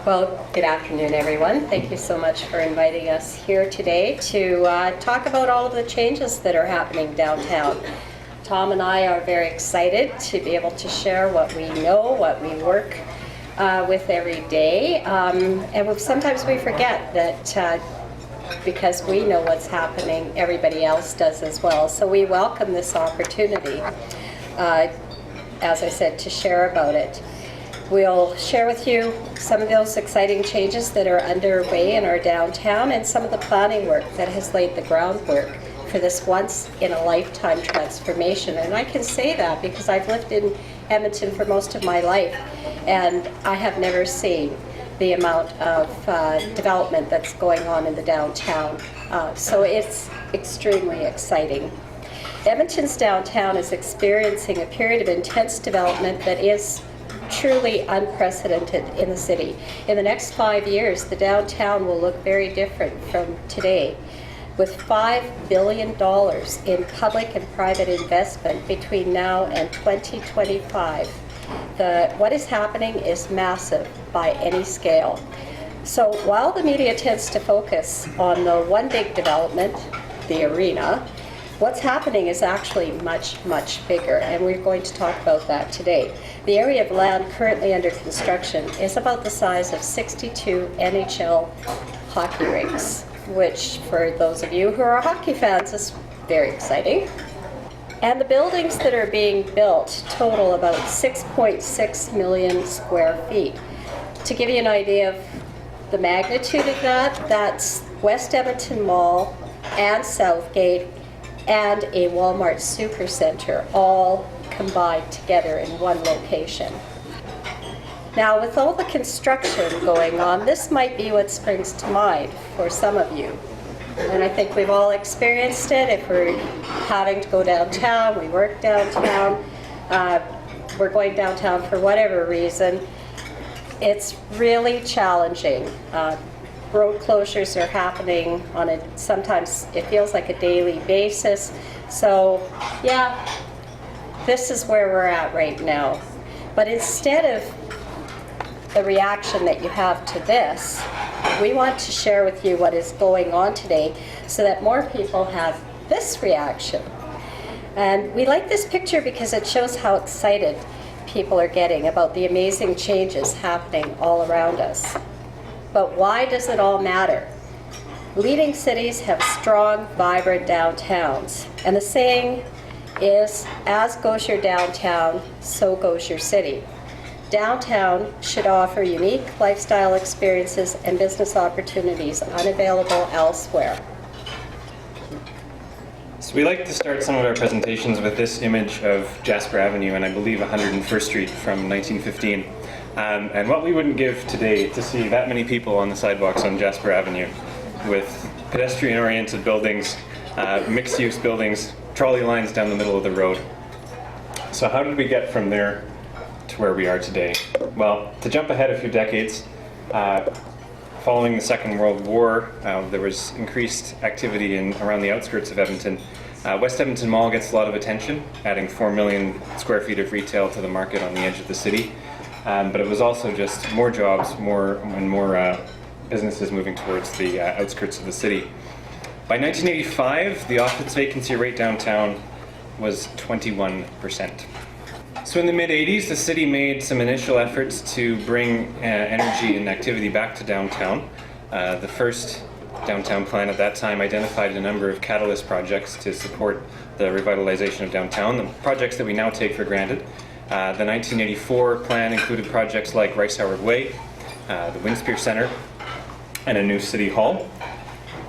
Well, good afternoon, everyone. Thank you so much for inviting us here today to talk about all of the changes that are happening downtown. Tom and I are very excited to be able to share what we know, what we work with every day. And sometimes we forget that because we know what's happening, everybody else does as well. So we welcome this opportunity, as I said, to share about it. We'll share with you some of those exciting changes that are underway in our downtown and some of the planning work that has laid the groundwork for this once-in-a-lifetime transformation. And I can say that because I've lived in Edmonton for most of my life, and I have never seen the amount of development that's going on in the downtown. So it's extremely exciting. Edmonton's downtown is experiencing a period of intense development that is truly unprecedented in the city. In the next 5 years, the downtown will look very different from today. With $5 billion in public and private investment between now and 2025, what is happening is massive by any scale. So while the media tends to focus on the one big development, the arena, what's happening is actually much, much bigger, and we're going to talk about that today. The area of land currently under construction is about the size of 62 NHL hockey rinks, which for those of you who are hockey fans is very exciting. And the buildings that are being built total about 6.6 million square feet. To give you an idea of the magnitude of that, that's West Edmonton Mall and Southgate and a Walmart Supercenter, all combined together in one location. Now, with all the construction going on, this might be what springs to mind for some of you. And I think we've all experienced it. If we're having to go downtown, we work downtown, we're going downtown for whatever reason, it's really challenging. Road closures are happening on sometimes it feels like a daily basis. So yeah, this is where we're at right now. But instead of the reaction that you have to this, we want to share with you what is going on today so that more people have this reaction. And we like this picture because it shows how excited people are getting about the amazing changes happening all around us. But why does it all matter? Leading cities have strong, vibrant downtowns. And the saying is, as goes your downtown, so goes your city. Downtown should offer unique lifestyle experiences and business opportunities unavailable elsewhere. So we like to start some of our presentations with this image of Jasper Avenue and I believe 101st Street from 1915. And what we wouldn't give today to see that many people on the sidewalks on Jasper Avenue with pedestrian-oriented buildings, mixed-use buildings, trolley lines down the middle of the road. So how did we get from there to where we are today? Well, to jump ahead a few decades, following the Second World War, there was increased activity around the outskirts of Edmonton. West Edmonton Mall gets a lot of attention, adding 4 million square feet of retail to the market on the edge of the city. But it was also just more jobs, more businesses moving towards the outskirts of the city. By 1985, the office vacancy rate downtown was 21%. So in the mid-'80s, the city made some initial efforts to bring energy and activity back to downtown. The first downtown plan at that time identified a number of catalyst projects to support the revitalization of downtown, the projects that we now take for granted. The 1984 plan included projects like Rice Howard Way, the Winspear Center, and a new city hall.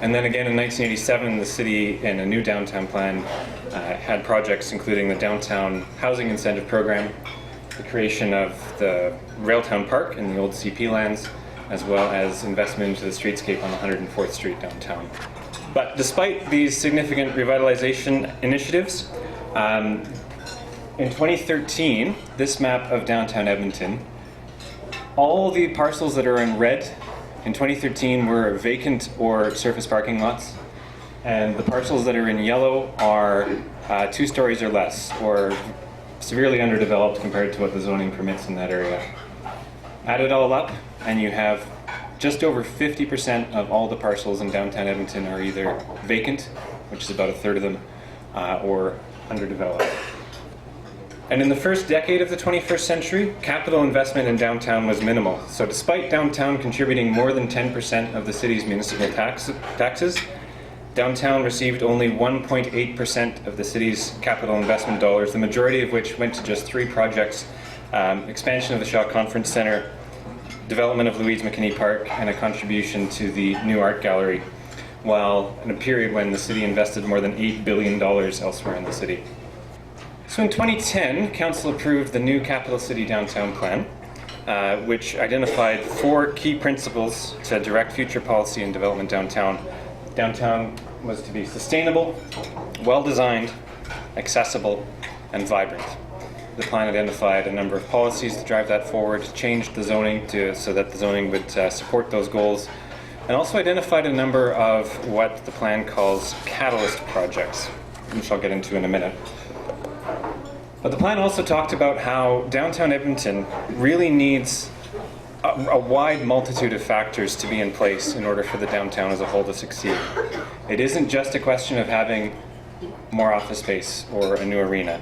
And then again in 1987, the city, in a new downtown plan, had projects including the Downtown Housing Incentive Program, the creation of the Railtown Park in the old CP lands, as well as investment into the streetscape on 104th Street downtown. But despite these significant revitalization initiatives, in 2013, this map of downtown Edmonton, all the parcels that are in red in 2013 were vacant or surface parking lots, and the parcels that are in yellow are 2 stories or less, or severely underdeveloped compared to what the zoning permits in that area. Add it all up, and you have just over 50% of all the parcels in downtown Edmonton are either vacant, which is about a third of them, or underdeveloped. And in the first decade of the 21st century, capital investment in downtown was minimal. So despite downtown contributing more than 10% of the city's municipal taxes, downtown received only 1.8% of the city's capital investment dollars, the majority of which went to just 3 projects: expansion of the Shaw Conference Centre, development of Louise McKinney Park, and a contribution to the new art gallery, while in a period when the city invested more than $8 billion elsewhere in the city. So in 2010, Council approved the new Capital City Downtown Plan, which identified 4 key principles to direct future policy and development downtown. Downtown was to be sustainable, well-designed, accessible, and vibrant. The plan identified a number of policies to drive that forward, changed the zoning so that the zoning would support those goals, and also identified a number of what the plan calls catalyst projects, which I'll get into in a minute. But the plan also talked about how downtown Edmonton really needs a wide multitude of factors to be in place in order for the downtown as a whole to succeed. It isn't just a question of having more office space or a new arena.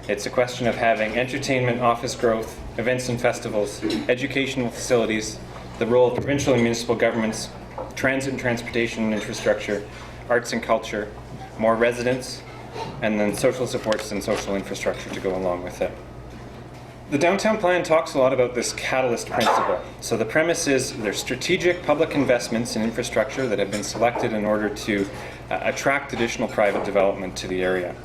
It's a question of having entertainment, office growth, events and festivals, educational facilities, the role of provincial and municipal governments, transit and transportation infrastructure, arts and culture, more residents, and then social supports and social infrastructure to go along with it. The downtown plan talks a lot about this catalyst principle. So the premise is there's strategic public investments in infrastructure that have been selected in order to attract additional private development to the area.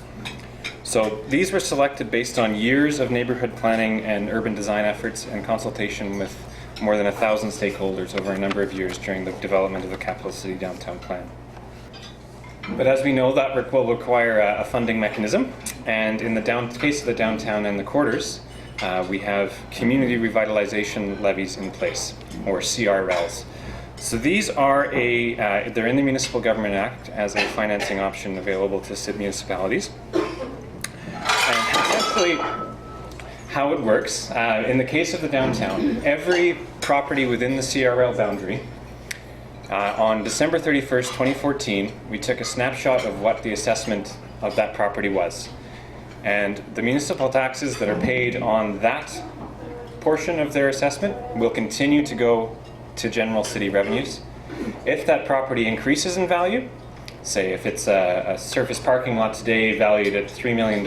So these were selected based on years of neighborhood planning and urban design efforts and consultation with more than 1,000 stakeholders over a number of years during the development of the Capital City Downtown Plan. But as we know, that will require a funding mechanism, and in the case of the downtown and the quarters, we have community revitalization levies in place, or CRLs. So these are they're in the Municipal Government Act as a financing option available to municipalities. And essentially, how it works, in the case of the downtown, every property within the CRL boundary, on December 31st, 2014, we took a snapshot of what the assessment of that property was. And the municipal taxes that are paid on that portion of their assessment will continue to go to general city revenues. If that property increases in value, say if it's a surface parking lot today valued at $3 million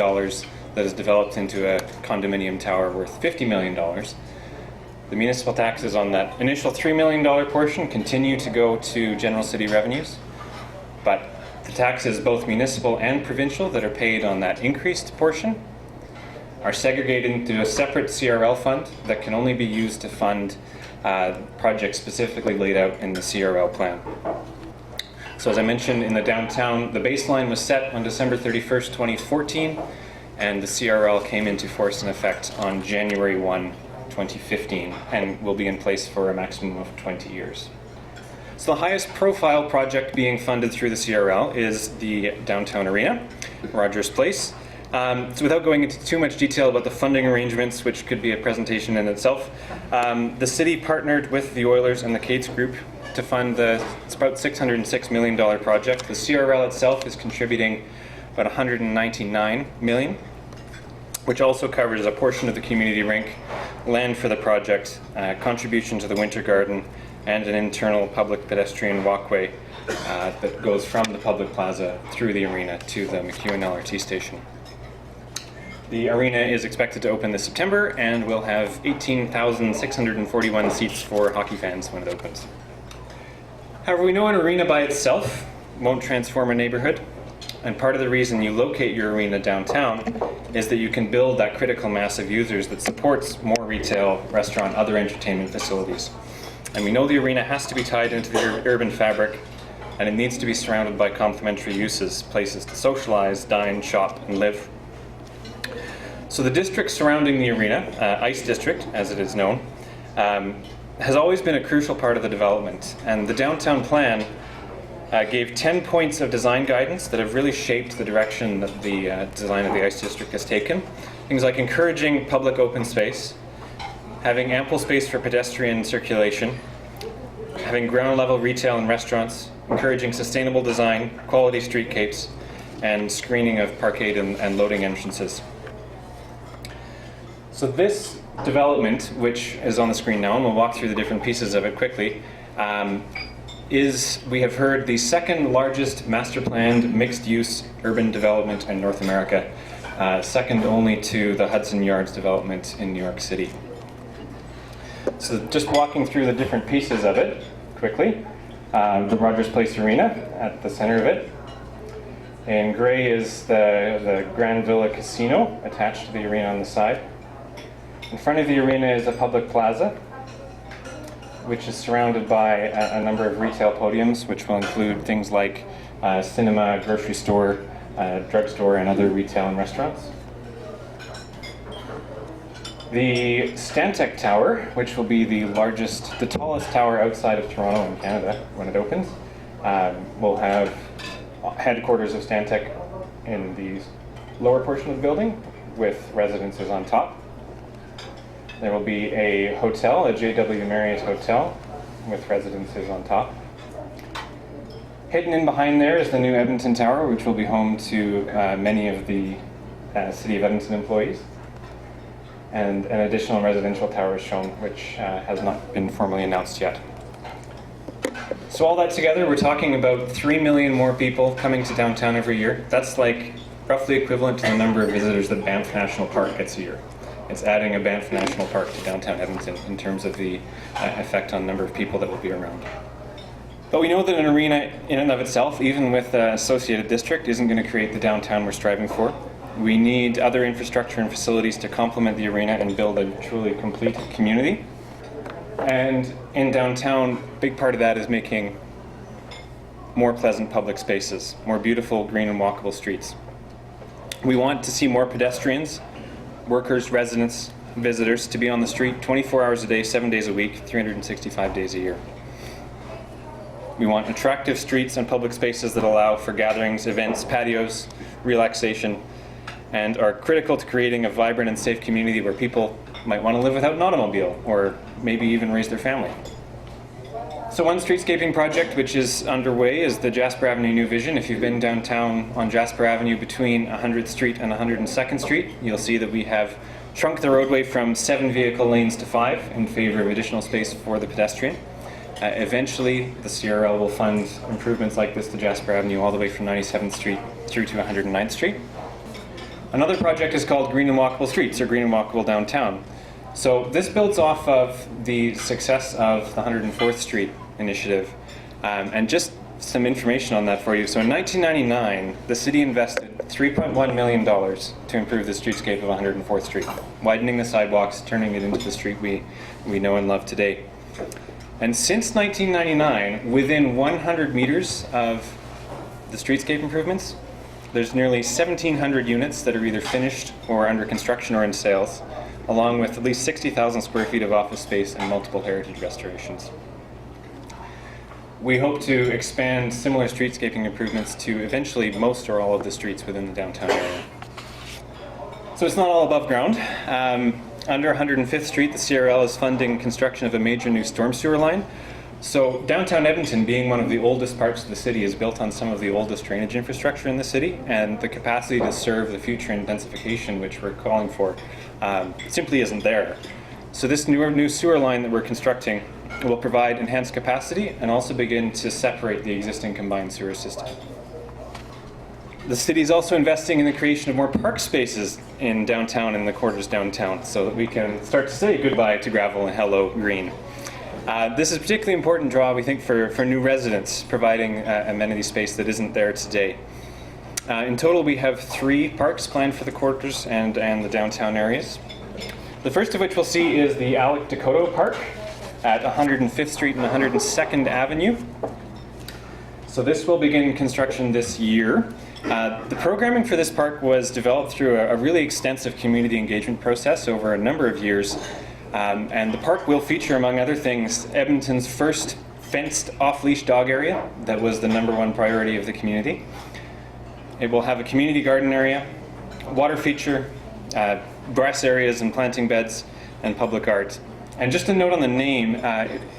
that is developed into a condominium tower worth $50 million, the municipal taxes on that initial $3 million portion continue to go to general city revenues, but the taxes, both municipal and provincial, that are paid on that increased portion are segregated into a separate CRL fund that can only be used to fund projects specifically laid out in the CRL plan. So as I mentioned, in the downtown, the baseline was set on December 31st, 2014, and the CRL came into force and effect on January 1, 2015, and will be in place for a maximum of 20 years. So the highest profile project being funded through the CRL is the Downtown Arena, Rogers Place. So without going into too much detail about the funding arrangements, which could be a presentation in itself, the city partnered with the Oilers and the Cates Group to fund it's about $606 million project. The CRL itself is contributing about $199 million, which also covers a portion of the community rink, land for the project, contribution to the Winter Garden, and an internal public pedestrian walkway that goes from the public plaza through the arena to the McEwen LRT station. The arena is expected to open this September and will have 18,641 seats for hockey fans when it opens. However, we know an arena by itself won't transform a neighborhood, and part of the reason you locate your arena downtown is that you can build that critical mass of users that supports more retail, restaurant, other entertainment facilities. And we know the arena has to be tied into the urban fabric, and it needs to be surrounded by complementary uses, places to socialize, dine, shop, and live. So the district surrounding the arena, ICE District as it is known, has always been a crucial part of the development. And the downtown plan gave 10 points of design guidance that have really shaped the direction that the design of the ICE District has taken. Things like encouraging public open space, having ample space for pedestrian circulation, having ground level retail and restaurants, encouraging sustainable design, quality streetcapes, and screening of parkade and loading entrances. So this development, which is on the screen now, and we'll walk through the different pieces of it quickly, is, we have heard, the second largest master planned mixed-use urban development in North America, second only to the Hudson Yards development in New York City. So just walking through the different pieces of it quickly. The Rogers Place Arena at the center of it. In gray is the Grand Villa Casino attached to the arena on the side. In front of the arena is a public plaza, which is surrounded by a number of retail podiums, which will include things like cinema, grocery store, drugstore, and other retail and restaurants. The Stantec Tower, which will be the tallest tower outside of Toronto in Canada when it opens, will have headquarters of Stantec in the lower portion of the building with residences on top. There will be a hotel, a JW Marriott hotel, with residences on top. Hidden in behind there is the new Edmonton Tower, which will be home to many of the City of Edmonton employees. And an additional residential tower is shown, which has not been formally announced yet. So all that together, we're talking about 3 million more people coming to downtown every year. That's like roughly equivalent to the number of visitors that Banff National Park gets a year. It's adding a Banff National Park to downtown Edmonton in terms of the effect on number of people that will be around. But we know that an arena in and of itself, even with an associated district, isn't going to create the downtown we're striving for. We need other infrastructure and facilities to complement the arena and build a truly complete community. And in downtown, a big part of that is making more pleasant public spaces, more beautiful green and walkable streets. We want to see more pedestrians, workers, residents, visitors to be on the street 24 hours a day, 7 days a week, 365 days a year. We want attractive streets and public spaces that allow for gatherings, events, patios, relaxation, and are critical to creating a vibrant and safe community where people might want to live without an automobile, or maybe even raise their family. So one streetscaping project which is underway is the Jasper Avenue New Vision. If you've been downtown on Jasper Avenue between 100th Street and 102nd Street, you'll see that we have shrunk the roadway from 7 vehicle lanes to 5 in favor of additional space for the pedestrian. Eventually, the CRL will fund improvements like this to Jasper Avenue all the way from 97th Street through to 109th Street. Another project is called Green and Walkable Streets, or Green and Walkable Downtown. So this builds off of the success of the 104th Street initiative. And just some information on that for you. So in 1999, the city invested $3.1 million to improve the streetscape of 104th Street, widening the sidewalks, turning it into the street we know and love today. And since 1999, within 100 meters of the streetscape improvements, there's nearly 1,700 units that are either finished or under construction or in sales, along with at least 60,000 square feet of office space and multiple heritage restorations. We hope to expand similar streetscaping improvements to eventually most or all of the streets within the downtown area. So it's not all above ground. Under 105th Street, the CRL is funding construction of a major new storm sewer line. So downtown Edmonton, being one of the oldest parts of the city, is built on some of the oldest drainage infrastructure in the city, and the capacity to serve the future intensification, which we're calling for, simply isn't there. So this new sewer line that we're constructing will provide enhanced capacity and also begin to separate the existing combined sewer system. The city is also investing in the creation of more park spaces in downtown and the quarters downtown so that we can start to say goodbye to gravel and hello green. This is a particularly important draw, we think, for new residents, providing amenity space that isn't there today. In total, we have 3 parks planned for the quarters and the downtown areas. The first of which we'll see is the Decoteau Park at 105th Street and 102nd Avenue. So this will begin construction this year. The programming for this park was developed through a really extensive community engagement process over a number of years. And the park will feature, among other things, Edmonton's first fenced off-leash dog area. That was the #1 priority of the community. It will have a community garden area, water feature, grass areas and planting beds, and public art. And just a note on the name,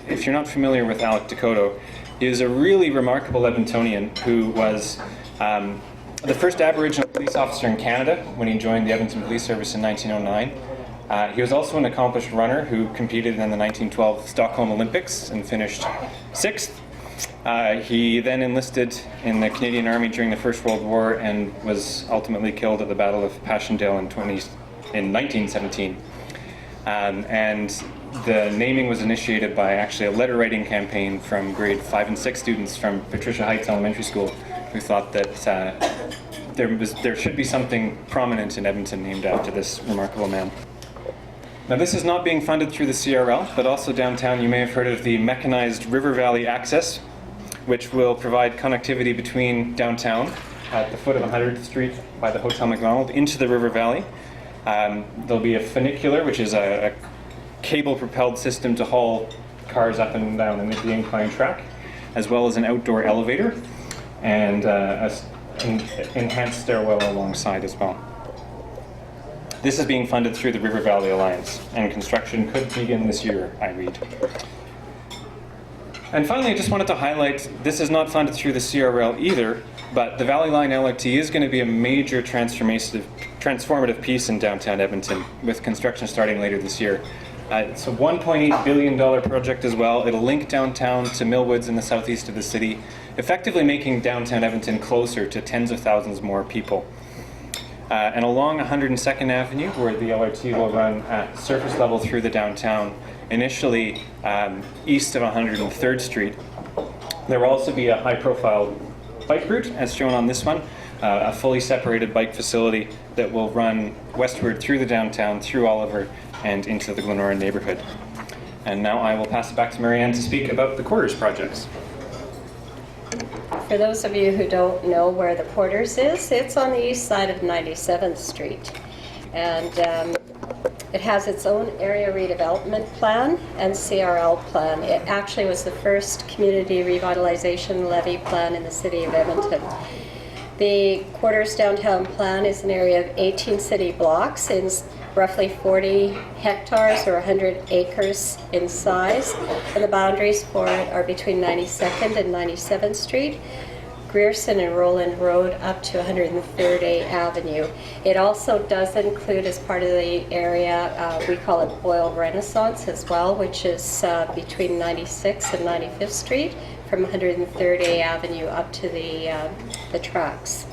if you're not familiar with Alec Decoteau, he is a really remarkable Edmontonian who was the first Aboriginal police officer in Canada when he joined the Edmonton Police Service in 1909. He was also an accomplished runner who competed in the 1912 Stockholm Olympics and finished 6th. He then enlisted in the Canadian Army during the First World War and was ultimately killed at the Battle of Passchendaele in 1917. And the naming was initiated by actually a letter writing campaign from grade 5 and 6 students from Patricia Heights Elementary School who thought that there should be something prominent in Edmonton named after this remarkable man. Now, this is not being funded through the CRL, but also downtown you may have heard of the Mechanized River Valley Access, which will provide connectivity between downtown at the foot of 100th Street by the Hotel McDonald into the River Valley. There'll be a funicular, which is a cable-propelled system to haul cars up and down the incline track, as well as an outdoor elevator and an enhanced stairwell alongside as well. This is being funded through the River Valley Alliance, and construction could begin this year, I read. And finally, I just wanted to highlight, this is not funded through the CRL either, but the Valley Line LRT is going to be a major transformative piece in downtown Edmonton, with construction starting later this year. It's a $1.8 billion project as well. It'll link downtown to Millwoods in the southeast of the city, effectively making downtown Edmonton closer to tens of thousands more people. And along 102nd Avenue, where the LRT will run at surface level through the downtown, initially east of 103rd Street, there will also be a high-profile bike route, as shown on this one, a fully separated bike facility that will run westward through the downtown, through Oliver, and into the Glenora neighborhood. And now I will pass it back to Marianne to speak about the Quarters projects. For those of you who don't know where the Quarters is, it's on the east side of 97th Street. And it has its own area redevelopment plan and CRL plan. It actually was the first community revitalization levy plan in the city of Edmonton. The Quarters downtown plan is an area of 18 city blocks in roughly 40 hectares or 100 acres in size, and the boundaries for it are between 92nd and 97th Street, Grierson and Roland Road up to 103rd Avenue. It also does include, as part of the area, we call it Boyle Renaissance as well, which is between 96th and 95th Street, from 103rd Avenue up to the tracks.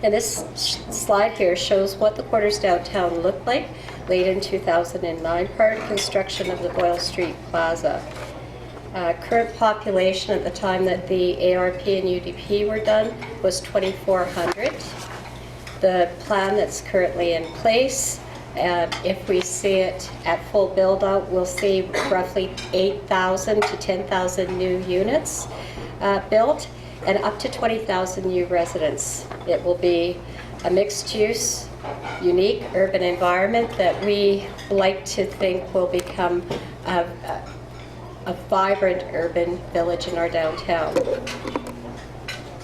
And this slide here shows what the Quarters downtown looked like late in 2009, prior to construction of the Boyle Street Plaza. Current population at the time that the ARP and UDP were done was 2,400. The plan that's currently in place, if we see it at full build-out, we'll see roughly 8,000 to 10,000 new units built, and up to 20,000 new residents. It will be a mixed-use, unique urban environment that we like to think will become a vibrant urban village in our downtown.